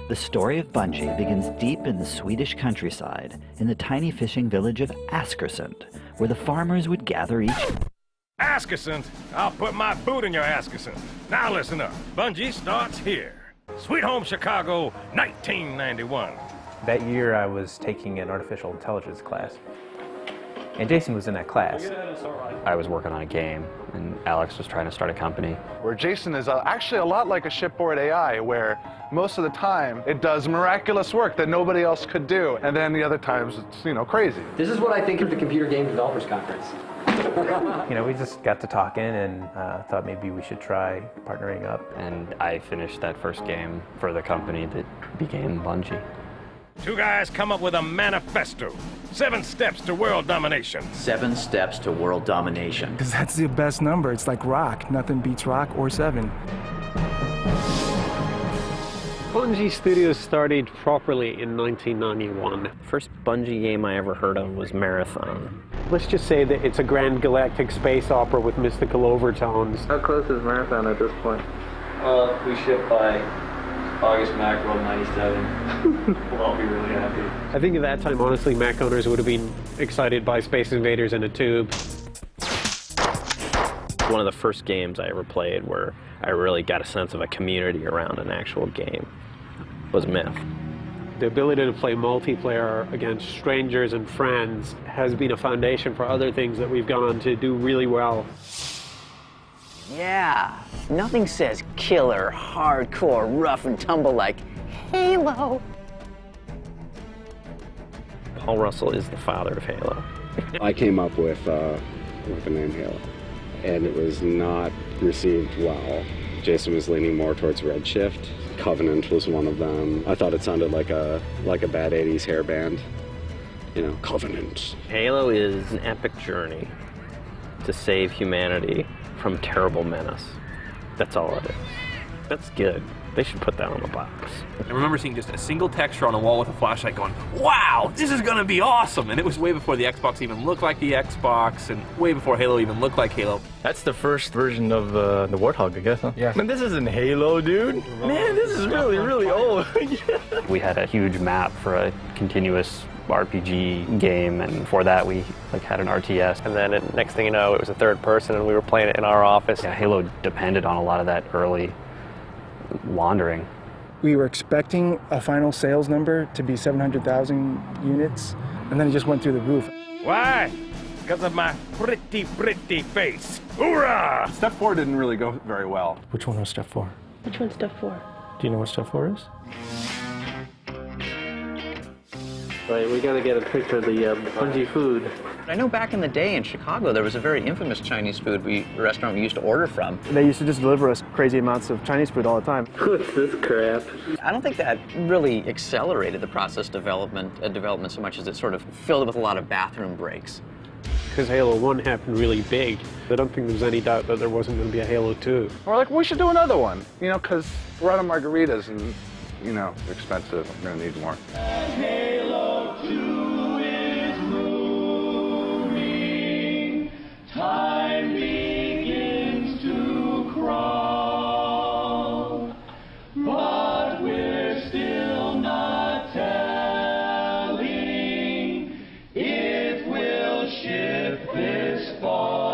The story of Bungie begins deep in the Swedish countryside, in the tiny fishing village of Askersund, where the farmers would gather each... Askersund? I'll put my boot in your Askersund. Now listen up. Bungie starts here. Sweet Home Chicago, 1991. That year I was taking an artificial intelligence class, and Jason was in that class. I was working on a game, and Alex was trying to start a company. Where Jason is actually a lot like a shipboard AI, where most of the time it does miraculous work that nobody else could do, and then the other times it's, you know, crazy. This is what I think of the Computer Game Developers Conference. You know, we just got to talking and thought maybe we should try partnering up. And I finished that first game for the company that became Bungie. Two guys come up with a manifesto. 7 steps to world domination. 7 steps to world domination. Because that's the best number. It's like rock. Nothing beats rock or 7. Bungie Studios started properly in 1991. First Bungie game I ever heard of was Marathon. Let's just say that it's a grand galactic space opera with mystical overtones. How close is Marathon at this point? We ship by August mackerel 97. We'll all be really happy. I think at that time, honestly, Mac owners would have been excited by Space Invaders in a tube. One of the first games I ever played where I really got a sense of a community around an actual game was Myth. The ability to play multiplayer against strangers and friends has been a foundation for other things that we've gone on to do really well. Yeah, nothing says killer, hardcore, rough and tumble like Halo. Paul Russell is the father of Halo. I came up with the name Halo, and it was not received well. Jason was leaning more towards Redshift. Covenant was one of them. I thought it sounded like a bad 80s hair band. You know, Covenant. Halo is an epic journey to save humanity from terrible menace. That's all it is. That's good. They should put that on the box. I remember seeing just a single texture on a wall with a flashlight going, wow, this is gonna be awesome! And it was way before the Xbox even looked like the Xbox, and way before Halo even looked like Halo. That's the first version of the Warthog, I guess, huh? Yeah. Man, this isn't Halo, dude. Man, this is really, really old. We had a huge map for a continuous RPG game, and for that we had an RTS. And then next thing you know, it was a third person and we were playing it in our office. Yeah, Halo depended on a lot of that early wandering. We were expecting a final sales number to be 700,000 units, and then it just went through the roof. Why? Because of my pretty face. Hoorah! Step 4 didn't really go very well. Which one was Step 4? Which one's Step 4? Do you know what Step 4 is? Right, we gotta get a picture of the Bungie food. I know back in the day in Chicago, there was a very infamous Chinese food restaurant we used to order from. They used to just deliver us crazy amounts of Chinese food all the time. What's this crap? I don't think that really accelerated the process development so much as it sort of filled it with a lot of bathroom breaks. Because Halo 1 happened really big, I don't think there's any doubt that there wasn't going to be a Halo 2. We're like, we should do another one, you know, because we're out of margaritas and, you know, they're expensive. I'm going to need more. Halo 2 is moving. Time begins to crawl. But we're still not telling if we'll ship this fall.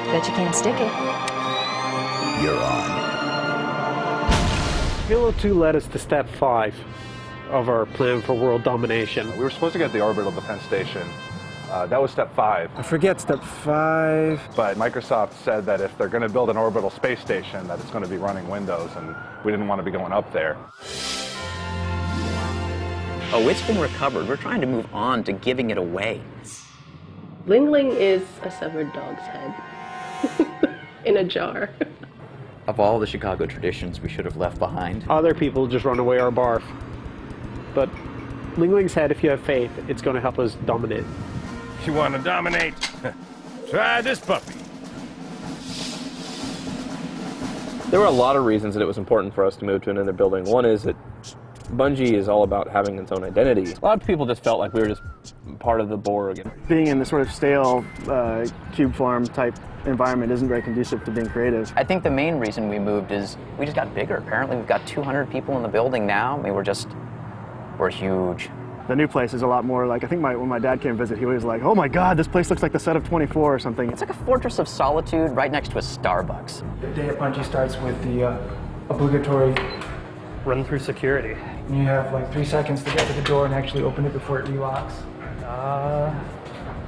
Bet you can't stick it. You're on. Halo 2 led us to Step 5 of our plan for world domination. We were supposed to get the orbital defense station. That was Step 5. I forget Step 5. But Microsoft said that if they're going to build an orbital space station, that it's going to be running Windows, and we didn't want to be going up there. Oh, it's been recovered. We're trying to move on to giving it away. Ling Ling is a severed dog's head in a jar. Of all the Chicago traditions we should have left behind. Other people just run away or barf. But Ling Ling's head, if you have faith, it's going to help us dominate. You want to dominate? Try this puppy. There were a lot of reasons that it was important for us to move to another building. One is that Bungie is all about having its own identity. A lot of people just felt like we were just part of the Borg. Being in the sort of stale cube farm type environment isn't very conducive to being creative. I think the main reason we moved is we just got bigger. Apparently we've got 200 people in the building now. I mean, we're huge. The new place is a lot more like, I think when my dad came visit, he was like, oh my God, this place looks like the set of 24 or something. It's like a fortress of solitude right next to a Starbucks. The day at Bungie starts with the obligatory run through security. You have like 3 seconds to get to the door and actually open it before it relocks.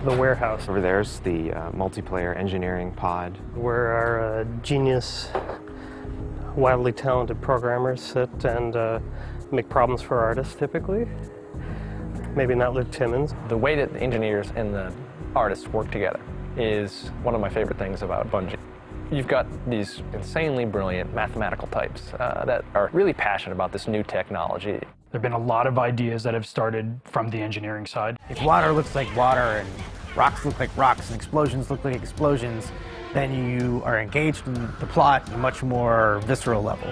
The warehouse. Over there's the multiplayer engineering pod. Where our genius, wildly talented programmers sit and make problems for artists, typically. Maybe not Luke Timmons. The way that the engineers and the artists work together is one of my favorite things about Bungie. You've got these insanely brilliant mathematical types that are really passionate about this new technology. There have been a lot of ideas that have started from the engineering side. If water looks like water and rocks look like rocks and explosions look like explosions, then you are engaged in the plot at a much more visceral level.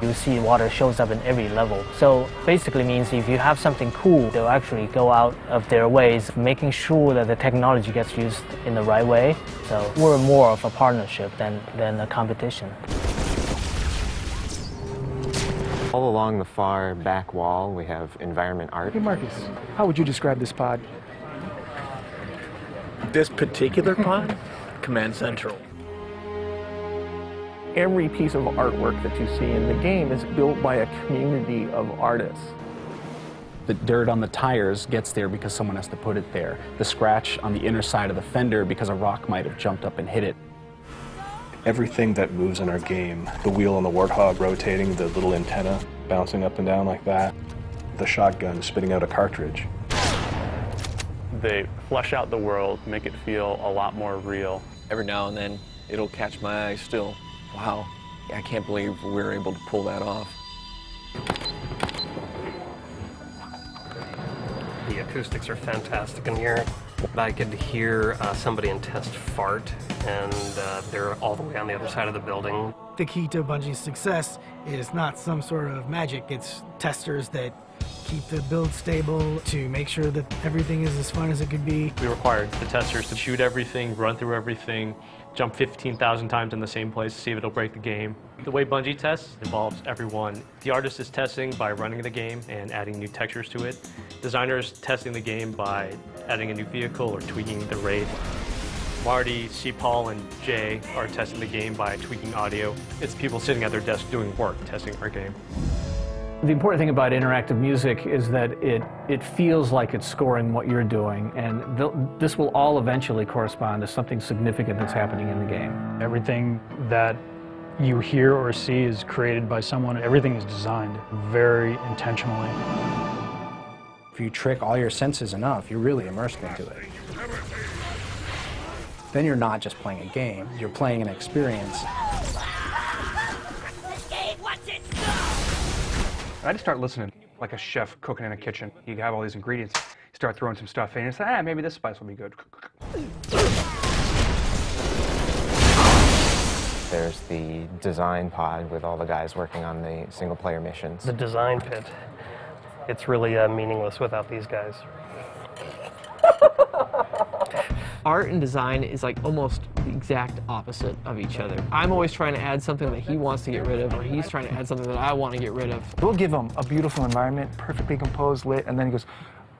You see water shows up in every level. So basically means if you have something cool, they'll actually go out of their ways, making sure that the technology gets used in the right way. So we're more of a partnership than a competition. All along the far back wall, we have environment art. Hey Marcus, how would you describe this pod? This particular pod? Command Central. Every piece of artwork that you see in the game is built by a community of artists. The dirt on the tires gets there because someone has to put it there. The scratch on the inner side of the fender because a rock might have jumped up and hit it. Everything that moves in our game, the wheel on the Warthog rotating, the little antenna bouncing up and down like that, the shotgun spitting out a cartridge. They flesh out the world, make it feel a lot more real. Every now and then, it'll catch my eye still. Wow, I can't believe we were able to pull that off. The acoustics are fantastic in here. I could hear somebody in test fart, and they're all the way on the other side of the building. The key to Bungie's success is not some sort of magic. It's testers that keep the build stable to make sure that everything is as fun as it could be. We required the testers to shoot everything, run through everything, jump 15,000 times in the same place to see if it'll break the game. The way Bungie tests involves everyone. The artist is testing by running the game and adding new textures to it. Designers testing the game by adding a new vehicle or tweaking the raid. Marty, C. Paul, and Jay are testing the game by tweaking audio. It's people sitting at their desk doing work, testing our game. The important thing about interactive music is that it feels like it's scoring what you're doing, and this will all eventually correspond to something significant that's happening in the game. Everything that you hear or see is created by someone. Everything is designed very intentionally. If you trick all your senses enough, you're really immersed into it. Then you're not just playing a game, you're playing an experience. I just start listening, like a chef cooking in a kitchen. You have all these ingredients, you start throwing some stuff in, and you say, maybe this spice will be good. There's the design pod with all the guys working on the single-player missions. The design pit. It's really meaningless without these guys. Art and design is like almost the exact opposite of each other. I'm always trying to add something that he wants to get rid of, or he's trying to add something that I want to get rid of. We'll give him a beautiful environment, perfectly composed, lit, and then he goes,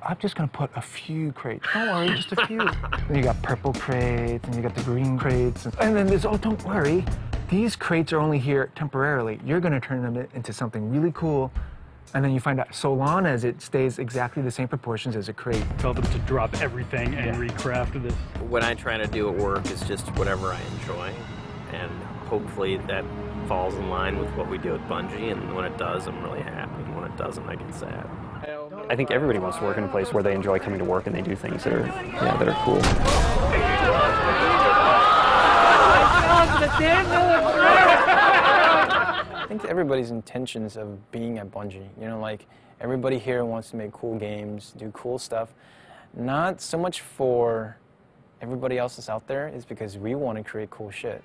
I'm just gonna put a few crates. Don't worry, just a few. Then you got purple crates, and you got the green crates, and then there's, oh, don't worry, these crates are only here temporarily. You're gonna turn them into something really cool. And then you find out, so long as it stays exactly the same proportions as a crate. Tell them to drop everything and recraft this. When I try to do at work, it's just whatever I enjoy. And hopefully that falls in line with what we do at Bungie. And when it does, I'm really happy. And when it doesn't, I get sad. I think everybody wants to work in a place where they enjoy coming to work and they do things that are, that are cool. I think everybody's intentions of being at Bungie, you know, like everybody here wants to make cool games, do cool stuff, not so much for everybody else that's out there is because we want to create cool shit.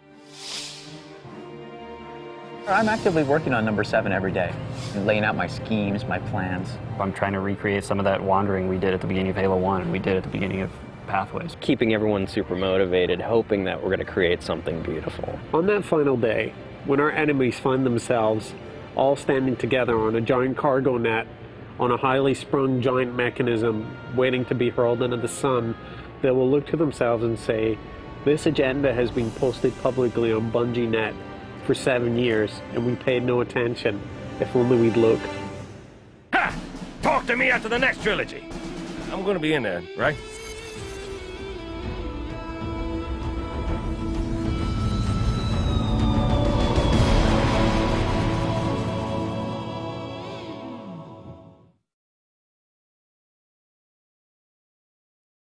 I'm actively working on number 7 every day, and laying out my schemes, my plans. I'm trying to recreate some of that wandering we did at the beginning of Halo 1 and we did at the beginning of Pathways. Keeping everyone super motivated, hoping that we're going to create something beautiful. On that final day, when our enemies find themselves all standing together on a giant cargo net, on a highly sprung giant mechanism waiting to be hurled into the sun, they will look to themselves and say, this agenda has been posted publicly on Bungie Net for 7 years, and we paid no attention. If only we'd looked. Ha! Talk to me after the next trilogy. I'm gonna be in there, right?